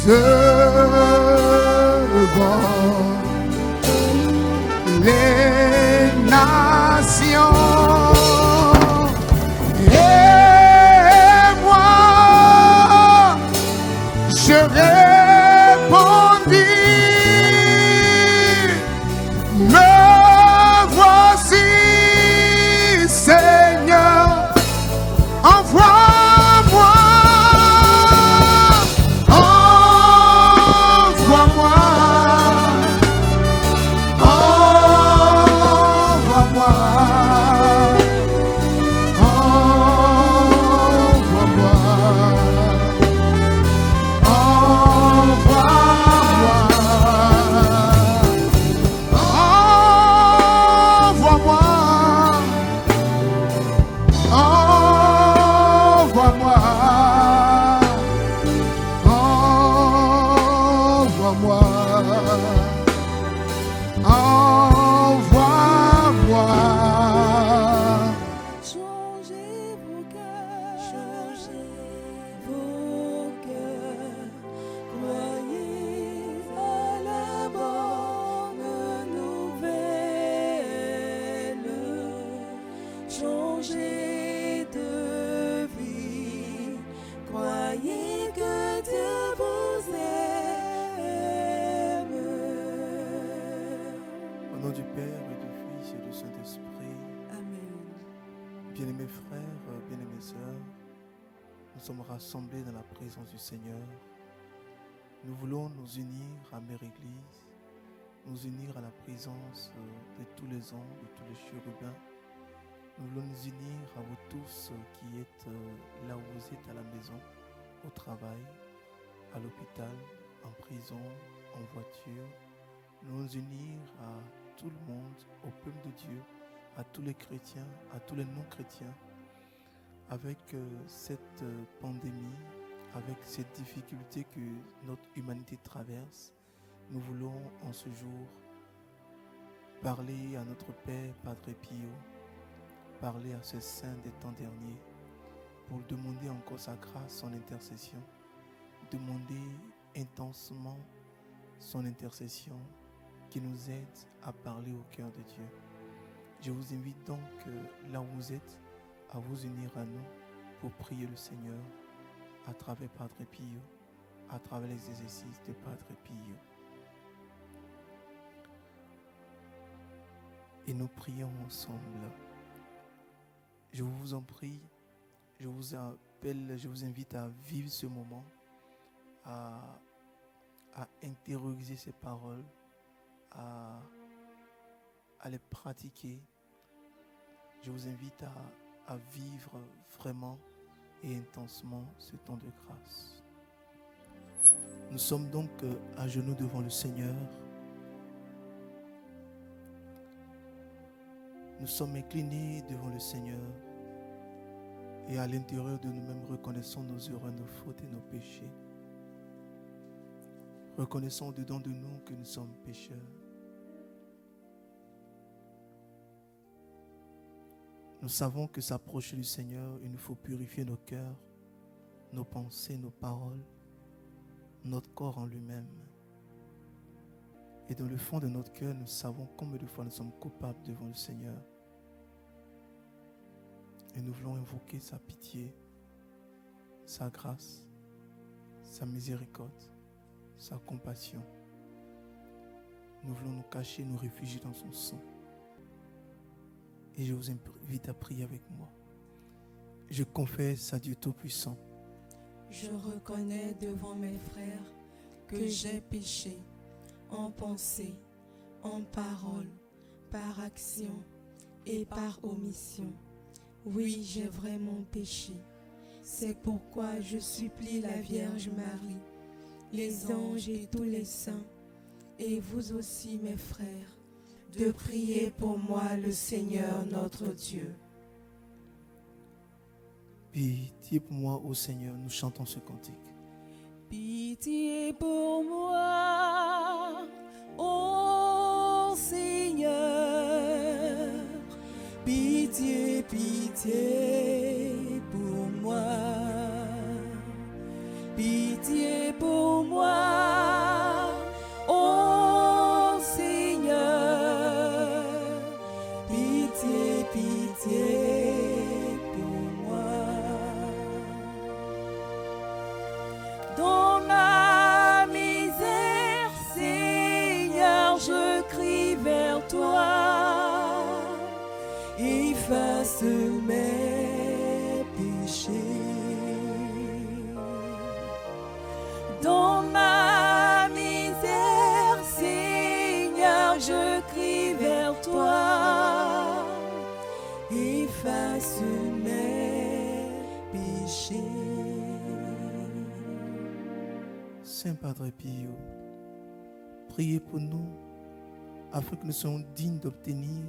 devant les nations. Et moi, je répondis, me voici, Seigneur, envoie-moi, envoie-moi, envoie-moi, envoie-moi, Changez vos cœurs, croyez à la bonne nouvelle. Changez de vie, croyez que Dieu vous aime. Au nom du Père et du Fils et du Saint-Esprit, Amen. bien-aimés frères, bien-aimées sœurs, nous sommes rassemblés dans la présence du Seigneur. Nous voulons nous unir à Mère Église, nous unir à la présence de tous les anges, de tous les chérubins. Nous voulons nous unir à vous tous qui êtes là où vous êtes, à la maison, au travail, à l'hôpital, en prison, en voiture. Nous nous unir à tout le monde, au peuple de Dieu, à tous les chrétiens, à tous les non-chrétiens, avec cette pandémie, avec cette difficulté que notre humanité traverse. Nous voulons en ce jour parler à notre Père, Padre Pio, parler à ce Saint des temps derniers, pour demander encore sa grâce, son intercession, demander intensement son intercession qui nous aide à parler au cœur de Dieu. Je vous invite donc, là où vous êtes, à vous unir à nous pour prier le Seigneur à travers Padre Pio, à travers les exercices de Padre Pio. Et nous prions ensemble. Je vous en prie, je vous appelle, je vous invite à vivre ce moment, à intérioriser ces paroles, à les pratiquer. Je vous invite à vivre vraiment et intensement ce temps de grâce. Nous sommes donc à genoux devant le Seigneur. Nous sommes inclinés devant le Seigneur et à l'intérieur de nous-mêmes reconnaissons nos erreurs, nos fautes et nos péchés. Reconnaissons au-dedans de nous que nous sommes pécheurs. Nous savons que s'approcher du Seigneur, il nous faut purifier nos cœurs, nos pensées, nos paroles, notre corps en lui-même. Et dans le fond de notre cœur, nous savons combien de fois nous sommes coupables devant le Seigneur. Et nous voulons invoquer sa pitié, sa grâce, sa miséricorde, sa compassion. Nous voulons nous cacher, nous réfugier dans son sang. Et je vous invite à prier avec moi. Je confesse à Dieu Tout-Puissant. Je reconnais devant mes frères que j'ai péché en pensée, en parole, par action et par omission. Oui, j'ai vraiment péché. C'est pourquoi je supplie la Vierge Marie, les anges et tous les saints, et vous aussi mes frères, de prier pour moi le Seigneur notre Dieu. Pitié pour moi, ô Seigneur, nous chantons ce cantique. Pitié pour moi, ô Seigneur, pitié, pitié pour moi, pitié pour moi, ô Seigneur. Pitié, pitié pour moi. Dans ma misère, Seigneur, je crie vers toi. Efface mes péchés. Dans ma misère, Seigneur, je crie vers toi. Efface mes péchés. Saint Padre Pio, priez pour nous afin que nous soyons dignes d'obtenir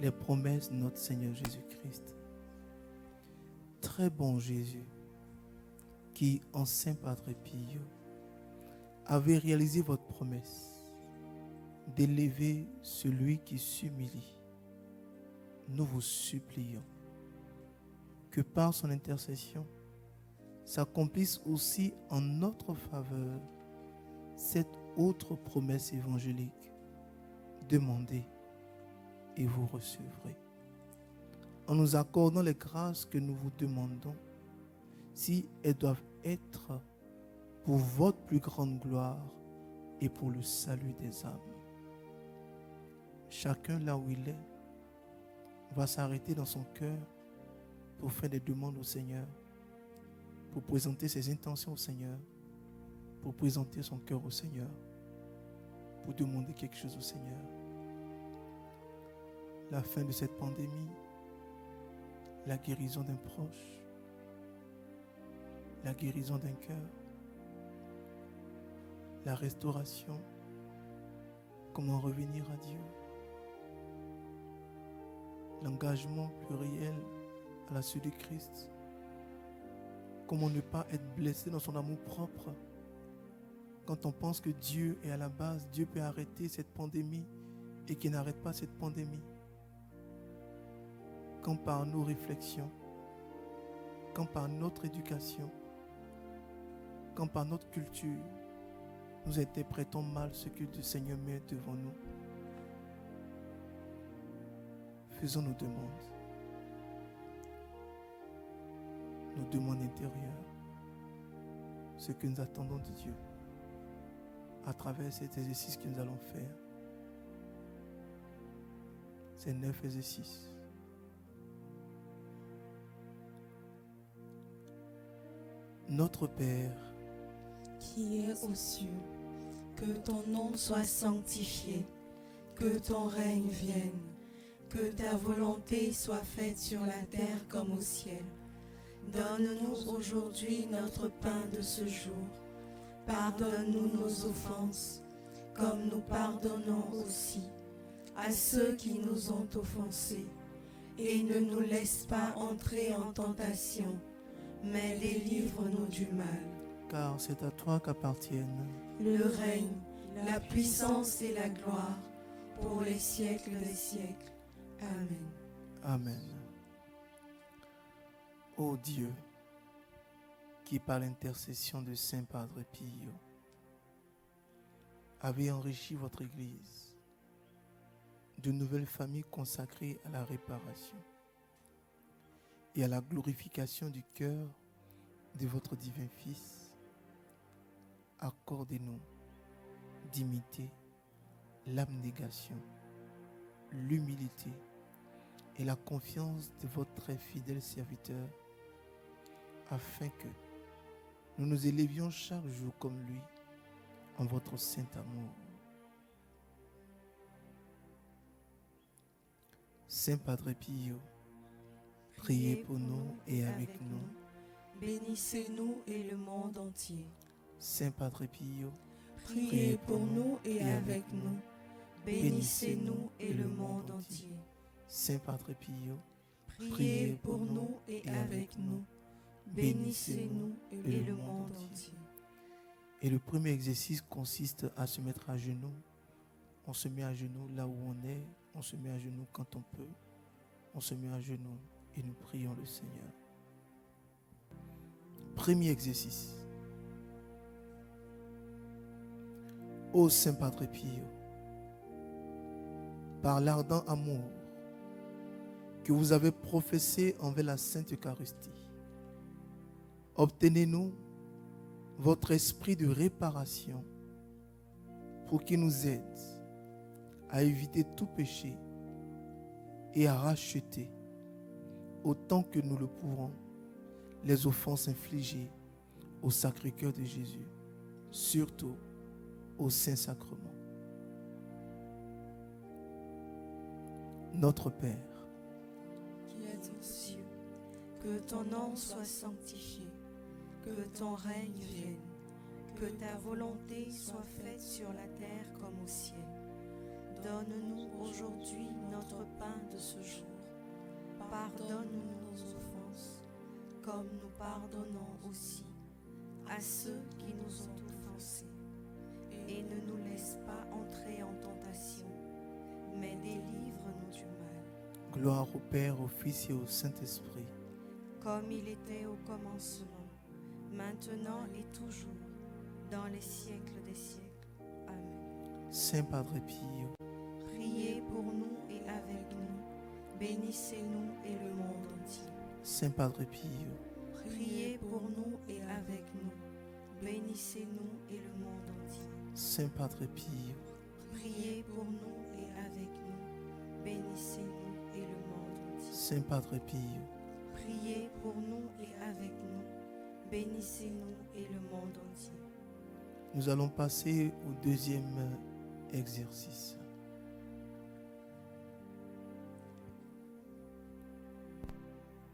les promesses de notre Seigneur Jésus-Christ. Très bon Jésus, qui en Saint Padre Pio avait réalisé votre promesse d'élever celui qui s'humilie, nous vous supplions que par son intercession s'accomplisse aussi en notre faveur cette autre promesse évangélique. Demandez et vous recevrez. En nous accordant les grâces que nous vous demandons, si elles doivent être pour votre plus grande gloire et pour le salut des âmes. Chacun là où il est va s'arrêter dans son cœur pour faire des demandes au Seigneur, pour présenter ses intentions au Seigneur, pour présenter son cœur au Seigneur, pour demander quelque chose au Seigneur. La fin de cette pandémie, la guérison d'un proche, la guérison d'un cœur, la restauration, comment revenir à Dieu, l'engagement pluriel à la suite de Christ, comment ne pas être blessé dans son amour propre. Quand on pense que Dieu est à la base, Dieu peut arrêter cette pandémie et qu'il n'arrête pas cette pandémie. Quand par nos réflexions, quand par notre éducation, quand par notre culture, nous interprétons mal ce que le Seigneur met devant nous. Faisons nos demandes intérieures, ce que nous attendons de Dieu à travers cet exercice que nous allons faire. Ces 9 exercices. Notre Père, qui est aux cieux, que ton nom soit sanctifié, que ton règne vienne, que ta volonté soit faite sur la terre comme au ciel. Donne-nous aujourd'hui notre pain de ce jour. Pardonne-nous nos offenses, comme nous pardonnons aussi à ceux qui nous ont offensés. Et ne nous laisse pas entrer en tentation, mais délivre-nous du mal. Car c'est à toi qu'appartiennent le règne, la puissance et la gloire pour les siècles des siècles. Amen. Amen. Ô Dieu, qui par l'intercession de Saint Padre Pio avez enrichi votre Église de nouvelles familles consacrées à la réparation et à la glorification du cœur de votre divin Fils, accordez-nous d'imiter l'abnégation, l'humilité et la confiance de votre très fidèle serviteur, afin que nous nous élevions chaque jour comme lui en votre saint amour. Saint Padre Pio, priez pour nous et avec nous. Bénissez-nous et le monde entier. Saint Padre Pio, priez pour nous et avec nous. Bénissez-nous et le monde entier. Saint Padre Pio, priez pour nous et avec nous. Bénissez-nous et le monde entier. Et le premier exercice consiste à se mettre à genoux. On se met à genoux là où on est. On se met à genoux quand on peut. On se met à genoux et nous prions le Seigneur. Premier exercice. Ô Saint Padre Pio, par l'ardent amour que vous avez professé envers la Sainte Eucharistie, obtenez-nous votre esprit de réparation pour qu'il nous aide à éviter tout péché et à racheter, autant que nous le pourrons, les offenses infligées au Sacré-Cœur de Jésus, surtout au Saint-Sacrement. Notre Père, qui es aux cieux, que ton nom soit sanctifié, que ton règne vienne, que ta volonté soit faite sur la terre comme au ciel. Donne-nous aujourd'hui notre pain de ce jour. Pardonne-nous nos offenses, comme nous pardonnons aussi à ceux qui nous ont offensés. Et ne nous laisse pas entrer en tentation, mais délivre-nous du mal. gloire au Père, au Fils et au Saint-Esprit, Comme il était au commencement, maintenant et toujours, dans les siècles des siècles. Amen. Saint Padre Pio, Priez pour nous et avec nous. Bénissez-nous et le monde entier. Saint Padre Pio, Priez pour nous et avec nous. Bénissez-nous et le monde entier. Saint Padre Pio, Priez pour nous et avec nous. Bénissez-nous et le monde entier. Saint Padre Pio, Priez pour nous et avec nous. Bénissez-nous et le monde entier. nous allons passer au deuxième exercice.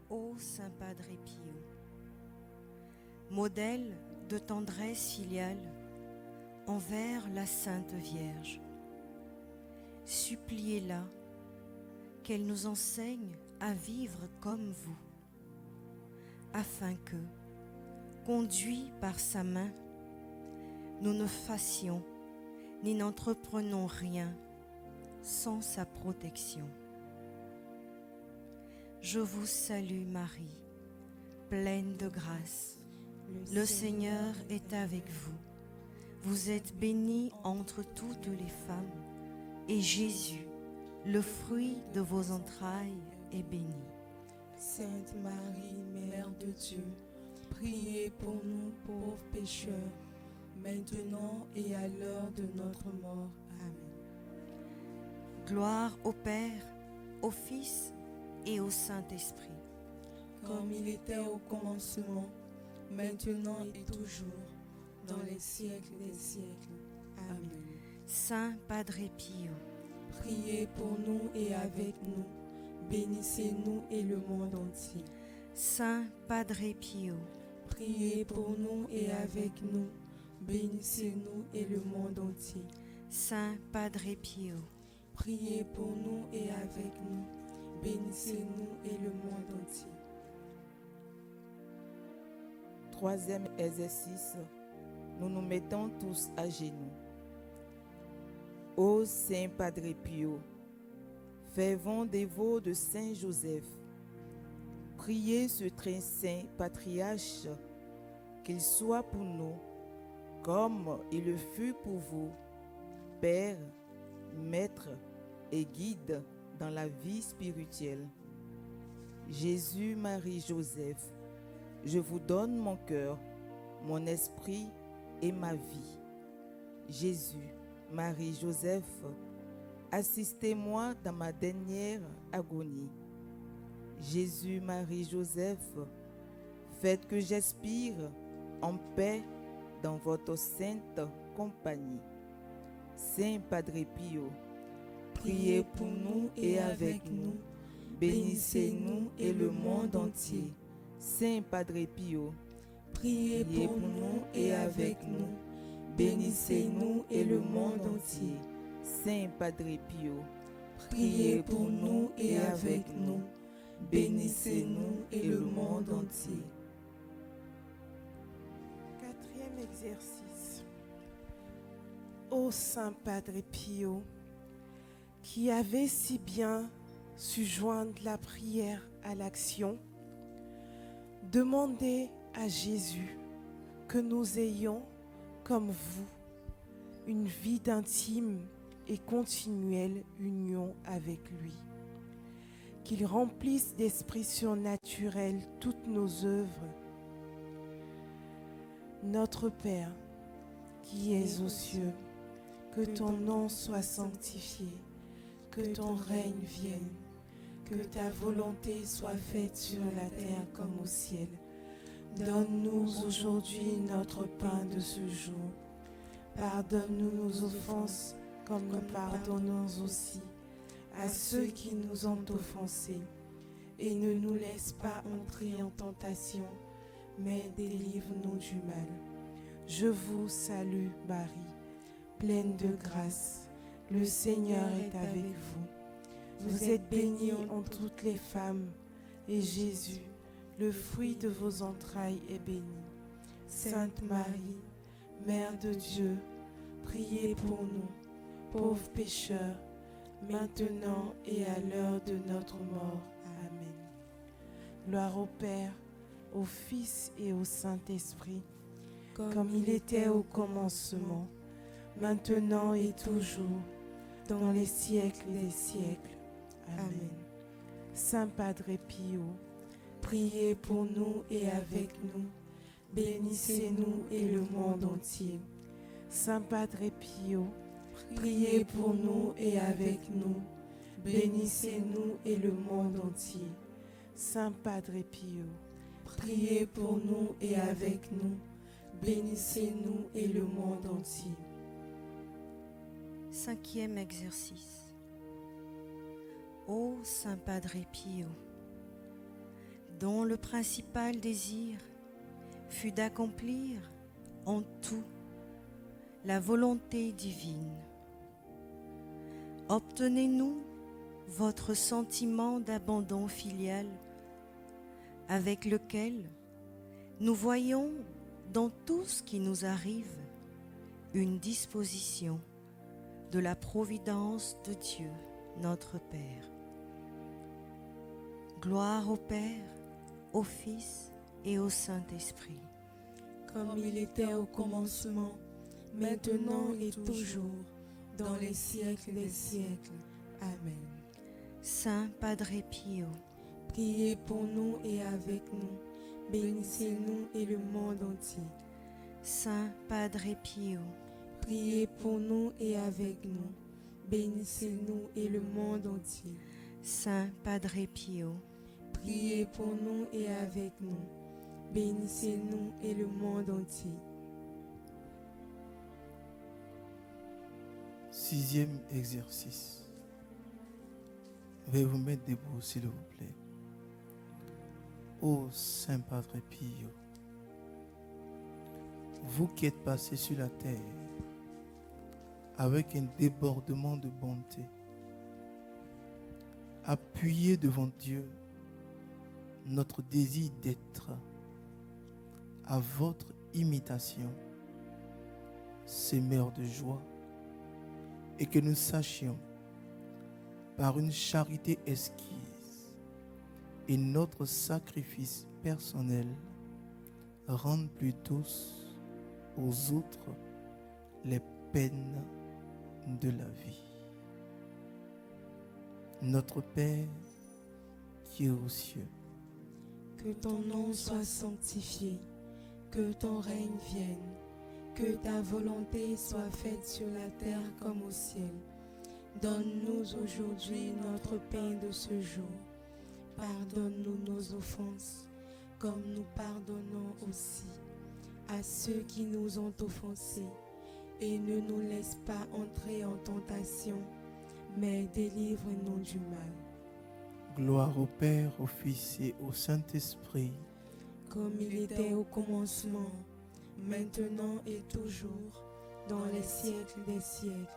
Ô Saint Padre Pio, modèle de tendresse filiale envers la Sainte Vierge, suppliez-la qu'elle nous enseigne à vivre comme vous, afin que, conduits par sa main, nous ne fassions ni n'entreprenons rien sans sa protection. Je vous salue Marie, pleine de grâce. Le Seigneur est avec vous. Vous êtes bénie entre toutes les femmes, et Jésus, le fruit de vos entrailles, est béni. Sainte Marie, Mère de Dieu, priez pour nous pauvres pécheurs, maintenant et à l'heure de notre mort. Amen. Gloire au Père, au Fils et au Saint-Esprit. Comme il était au commencement, maintenant et toujours, dans les siècles des siècles. Amen. Saint Padre Pio, Priez pour nous et avec nous. Bénissez-nous et le monde entier. Saint Padre Pio, Priez pour nous et avec nous. Bénissez-nous et le monde entier. Saint Padre Pio, Priez pour nous et avec nous. Bénissez-nous et le monde entier. Troisième exercice, nous nous mettons tous à genoux. Ô Saint Padre Pio, fervent dévot de Saint Joseph, priez ce très saint patriarche qu'il soit pour nous comme il le fut pour vous, Père, Maître et Guide dans la vie spirituelle. Jésus, Marie, Joseph, je vous donne mon cœur, mon esprit et ma vie. Jésus, Marie, Joseph, assistez-moi dans ma dernière agonie. Jésus, Marie, Joseph, faites que j'expire en paix dans votre sainte compagnie. Saint Padre Pio, priez pour nous et avec nous. Bénissez-nous et le monde entier. Saint Padre Pio, Priez pour nous et avec nous. Bénissez-nous et le monde entier. Saint Padre Pio, Priez pour nous et avec nous. Bénissez-nous et le monde entier. Quatrième exercice. Ô Saint Padre Pio, qui avait si bien su joindre la prière à l'action, demandez à Jésus que nous ayons, comme vous, une vie d'intime et continuelle union avec lui. Qu'il remplisse d'esprit surnaturel toutes nos œuvres. Notre Père, qui es aux cieux, que ton nom soit sanctifié, que ton règne vienne, que ta volonté soit faite sur la terre comme au ciel. Donne-nous aujourd'hui notre pain de ce jour. Pardonne-nous nos offenses comme nous pardonnons aussi à ceux qui nous ont offensés. Et ne nous laisse pas entrer en tentation, mais délivre-nous du mal. Je vous salue, Marie, pleine de grâce. Le Seigneur est avec vous. Vous êtes bénie entre toutes les femmes, et Jésus, le fruit de vos entrailles, est béni. Sainte Marie, Mère de Dieu, priez pour nous, pauvres pécheurs, maintenant et à l'heure de notre mort. Amen. Gloire au Père, au Fils et au Saint-Esprit, comme il était au commencement, maintenant et toujours, dans les siècles des siècles. Amen. Saint Padre Pio, priez pour nous et avec nous, bénissez-nous et le monde entier. Saint Padre Pio, priez pour nous et avec nous, bénissez-nous et le monde entier. Saint Padre Pio, priez pour nous et avec nous, bénissez-nous et le monde entier. 5e exercice. Ô Saint Padre Pio, dont le principal désir fut d'accomplir en tout la volonté divine, obtenez-nous votre sentiment d'abandon filial avec lequel nous voyons dans tout ce qui nous arrive une disposition de la providence de Dieu, notre Père. Gloire au Père, au Fils et au Saint-Esprit. Comme il était au commencement, maintenant et toujours, dans les siècles des siècles. Amen. Saint Padre Pio, priez pour nous et avec nous, bénissez-nous et le monde entier. Saint Padre Pio, priez pour nous et avec nous, bénissez-nous et le monde entier. Saint Padre Pio, priez pour nous et avec nous, bénissez-nous et le monde entier. 6e exercice. Veuillez vous mettre debout, s'il vous plaît. Ô Saint Padre Pio, vous qui êtes passé sur la terre avec un débordement de bonté, appuyez devant Dieu notre désir d'être à votre imitation, semeur de joie, et que nous sachions, par une charité exquise et notre sacrifice personnel, rendre plus douces aux autres les peines de la vie. Notre Père qui est aux cieux, que ton nom soit sanctifié, que ton règne vienne, que ta volonté soit faite sur la terre comme au ciel. Donne-nous aujourd'hui notre pain de ce jour. Pardonne-nous nos offenses, comme nous pardonnons aussi à ceux qui nous ont offensés. Et ne nous laisse pas entrer en tentation, mais délivre-nous du mal. gloire au Père, au Fils et au Saint-Esprit, comme il était au commencement, maintenant et toujours, dans les siècles des siècles.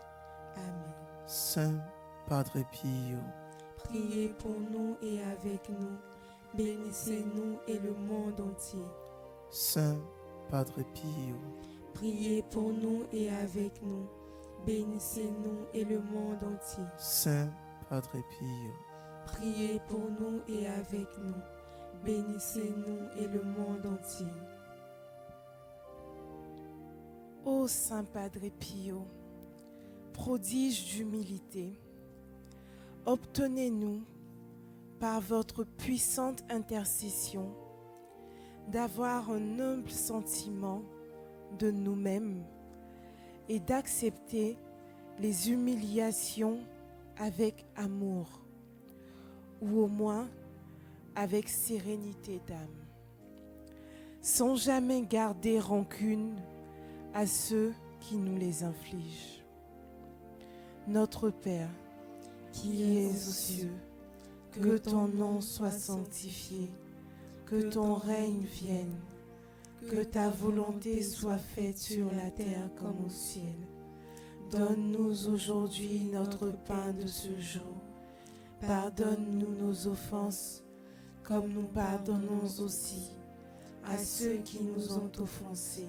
Amen. Saint Padre Pio, priez pour nous et avec nous, bénissez-nous et le monde entier. Saint Padre Pio, priez pour nous et avec nous, bénissez-nous et le monde entier. Saint Padre Pio, priez pour nous et avec nous, bénissez-nous et le monde entier. Ô Saint Padre Pio, prodige d'humilité, obtenez-nous, par votre puissante intercession, d'avoir un humble sentiment de nous-mêmes et d'accepter les humiliations avec amour, ou au moins avec sérénité d'âme, sans jamais garder rancune à ceux qui nous les infligent. Notre Père, qui es aux cieux, que ton nom soit sanctifié, que ton règne vienne, que ta volonté soit faite sur la terre comme au ciel. Donne-nous aujourd'hui notre pain de ce jour. Pardonne-nous nos offenses, comme nous pardonnons aussi à ceux qui nous ont offensés.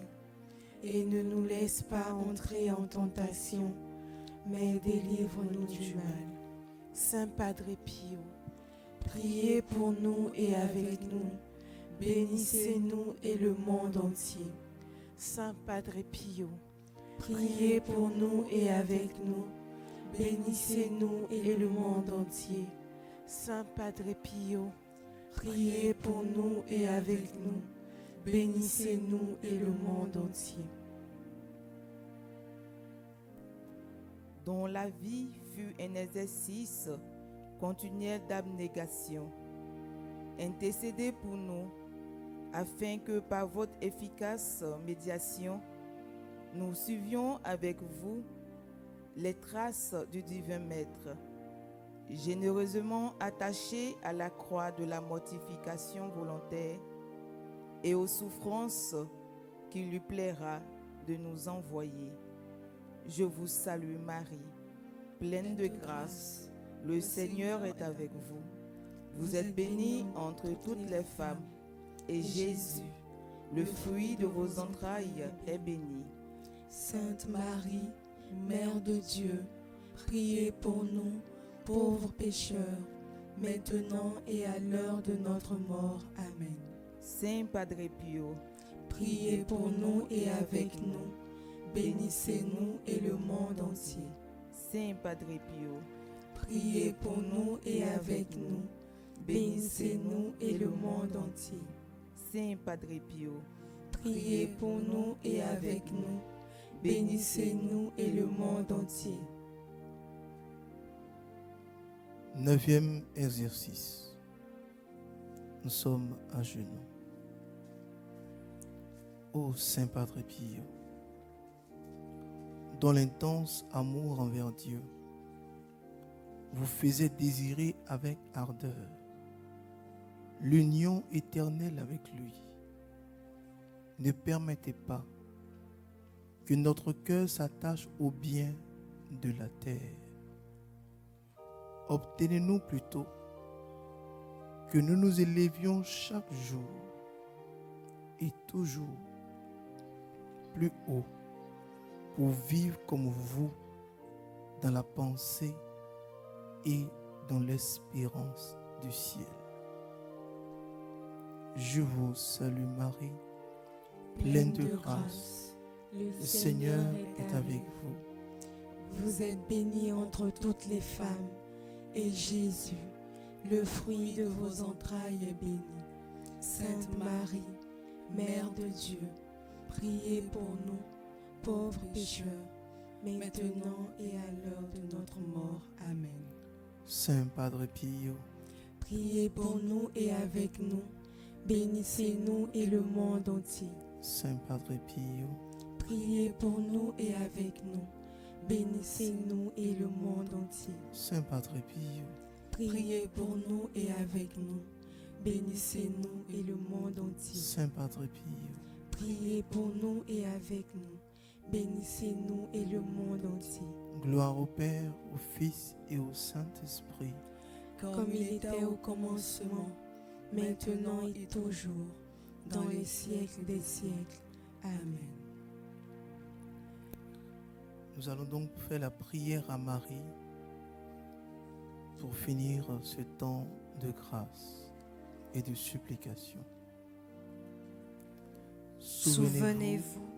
Et ne nous laisse pas entrer en tentation, mais délivre-nous du mal. Saint Padre Pio, priez pour nous et avec nous. Bénissez-nous et le monde entier. Saint Padre Pio, priez pour nous et avec nous. Bénissez-nous et le monde entier. Saint Padre Pio, priez pour nous et avec nous. Bénissez-nous et le monde entier. Dont la vie fut un exercice continuel d'abnégation. Intercédez pour nous, afin que par votre efficace médiation, nous suivions avec vous les traces du divin Maître, généreusement attaché à la croix de la mortification volontaire et aux souffrances qu'il lui plaira de nous envoyer. Je vous salue Marie, pleine de grâce, le Seigneur est avec vous. Vous êtes bénie entre toutes les femmes, et Jésus, le fruit de vos entrailles, est béni. Sainte Marie, Mère de Dieu, priez pour nous, pauvres pécheurs, maintenant et à l'heure de notre mort. Amen. Saint Padre Pio, priez pour nous et avec nous. Bénissez-nous et le monde entier. Saint Padre Pio, priez pour nous et avec nous. Bénissez-nous et le monde entier. Saint Padre Pio, priez pour nous et avec nous. Bénissez-nous et le monde entier. 9e exercice. Nous sommes à genoux. Ô Saint Padre Pio, dont l'intense amour envers Dieu vous faisait désirer avec ardeur l'union éternelle avec lui, ne permettez pas que notre cœur s'attache aux biens de la terre. Obtenez-nous plutôt que nous nous élevions chaque jour et toujours plus haut pour vivre comme vous dans la pensée et dans l'espérance du ciel. Je vous salue Marie, pleine de grâce. Le Seigneur est avec vous. Vous êtes bénie entre toutes les femmes, et Jésus, le fruit de vos entrailles, est béni. Sainte Marie, Mère de Dieu, priez pour nous, pauvres pécheurs, maintenant et à l'heure de notre mort. Amen. Saint Padre Pio, priez pour nous et avec nous. Bénissez-nous et le monde entier. Saint Padre Pio, priez pour nous et avec nous. Bénissez-nous et le monde entier. Saint Padre Pio, priez pour nous et avec nous. Bénissez-nous et le monde entier. Saint Padre Pio, priez pour nous et avec nous. Bénissez-nous et le monde entier. Gloire au Père, au Fils et au Saint-Esprit. Comme il était au commencement, maintenant et toujours, dans les siècles des siècles. Amen. Nous allons donc faire la prière à Marie pour finir ce temps de grâce et de supplication. Souvenez-vous,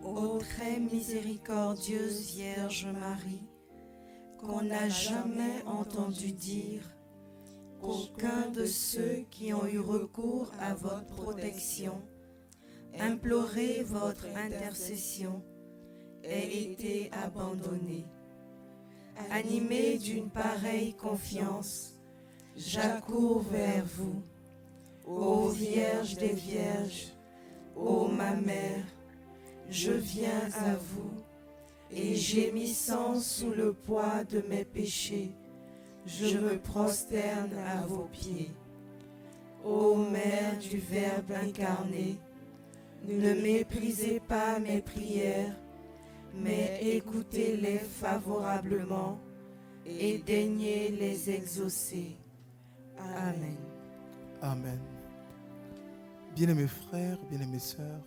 Ô très miséricordieuse Vierge Marie, qu'on n'a jamais entendu dire qu'aucun de ceux qui ont eu recours à votre protection, imploré votre intercession, ait été abandonné. Animé d'une pareille confiance, j'accours vers vous, ô Vierge des Vierges, ô ma mère, je viens à vous, et gémissant sous le poids de mes péchés, je me prosterne à vos pieds. Ô Mère du Verbe incarné, ne méprisez pas mes prières, mais écoutez-les favorablement et daignez les exaucer. Amen. Amen. Bien-aimés frères, bien-aimées sœurs,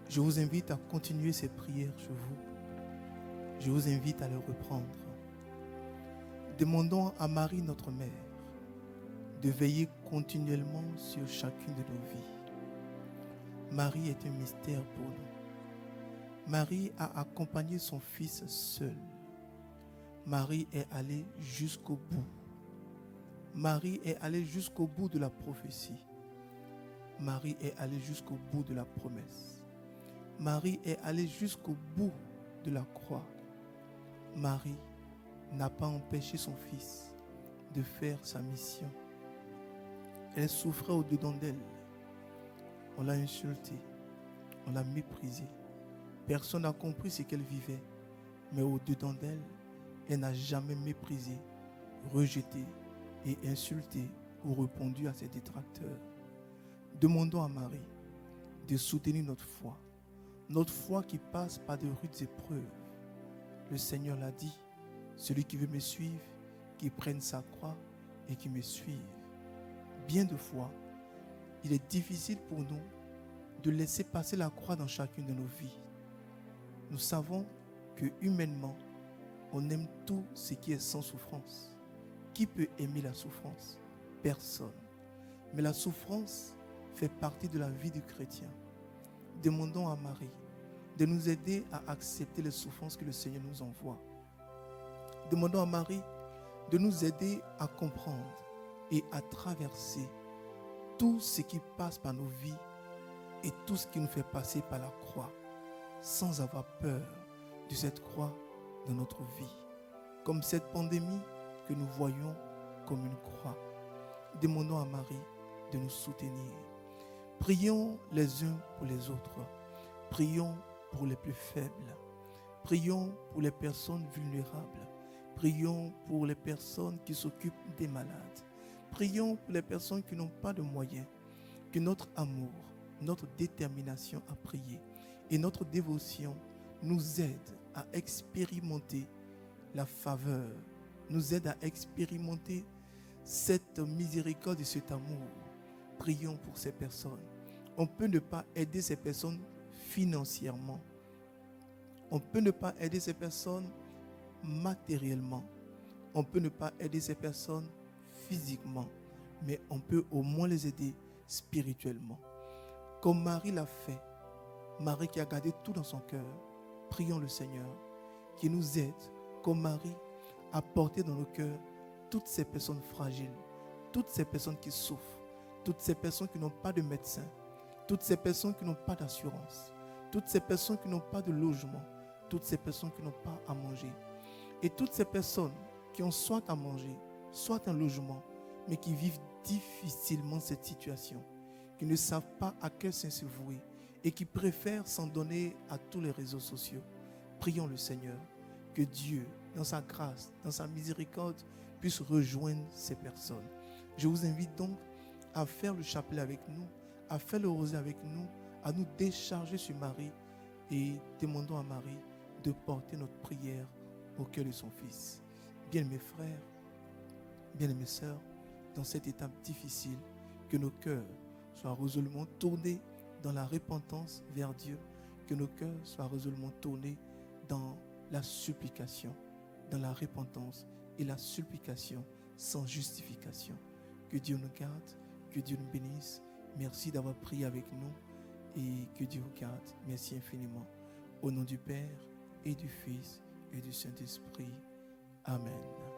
je vous invite à continuer ces prières chez vous. Je vous invite à les reprendre. Demandons à Marie, notre mère, de veiller continuellement sur chacune de nos vies. Marie est un mystère pour nous. Marie a accompagné son fils seul. Marie est allée jusqu'au bout. Marie est allée jusqu'au bout de la prophétie. Marie est allée jusqu'au bout de la promesse. Marie est allée jusqu'au bout de la croix. Marie n'a pas empêché son fils de faire sa mission. Elle souffrait au-dedans d'elle. On l'a insultée, on l'a méprisée. Personne n'a compris ce qu'elle vivait, mais au-dedans d'elle, elle n'a jamais méprisé, rejeté et insulté ou répondu à ses détracteurs. Demandons à Marie de soutenir notre foi qui passe par de rudes épreuves. Le Seigneur l'a dit, celui qui veut me suivre, qui prenne sa croix et qui me suive. Bien de fois, il est difficile pour nous de laisser passer la croix dans chacune de nos vies. Nous savons que humainement, on aime tout ce qui est sans souffrance. Qui peut aimer la souffrance? Personne. Mais la souffrance fait partie de la vie du chrétien. Demandons à Marie de nous aider à accepter les souffrances que le Seigneur nous envoie. Demandons à Marie de nous aider à comprendre et à traverser tout ce qui passe par nos vies et tout ce qui nous fait passer par la croix, sans avoir peur de cette croix dans notre vie. Comme cette pandémie que nous voyons comme une croix. Demandons à Marie de nous soutenir. Prions les uns pour les autres. Prions pour les plus faibles. Prions pour les personnes vulnérables. Prions pour les personnes qui s'occupent des malades. Prions pour les personnes qui n'ont pas de moyens. Que notre amour, notre détermination à prier et notre dévotion nous aident à expérimenter la faveur, nous aident à expérimenter cette miséricorde et cet amour. Prions pour ces personnes. On peut ne pas aider ces personnes financièrement. On peut ne pas aider ces personnes matériellement. On peut ne pas aider ces personnes physiquement. Mais on peut au moins les aider spirituellement. Comme Marie l'a fait. Marie qui a gardé tout dans son cœur. Prions le Seigneur qui nous aide, comme Marie, à porter dans nos cœurs toutes ces personnes fragiles, toutes ces personnes qui souffrent, toutes ces personnes qui n'ont pas de médecin, toutes ces personnes qui n'ont pas d'assurance, toutes ces personnes qui n'ont pas de logement, toutes ces personnes qui n'ont pas à manger. Et toutes ces personnes qui ont soit à manger, soit un logement, mais qui vivent difficilement cette situation, qui ne savent pas à quel sens se vouer et qui préfèrent s'en donner à tous les réseaux sociaux. Prions le Seigneur que Dieu, dans sa grâce, dans sa miséricorde, puisse rejoindre ces personnes. Je vous invite donc à faire le chapelet avec nous, à faire le rosaire avec nous, à nous décharger sur Marie et demandons à Marie de porter notre prière au cœur de son Fils. Bien mes frères, bien mes sœurs, dans cette étape difficile, que nos cœurs soient résolument tournés dans la repentance vers Dieu, que nos cœurs soient résolument tournés dans la supplication, dans la repentance et la supplication sans justification. Que Dieu nous garde, que Dieu nous bénisse. Merci d'avoir prié avec nous et que Dieu vous garde. Merci infiniment. Au nom du Père et du Fils et du Saint-Esprit. Amen.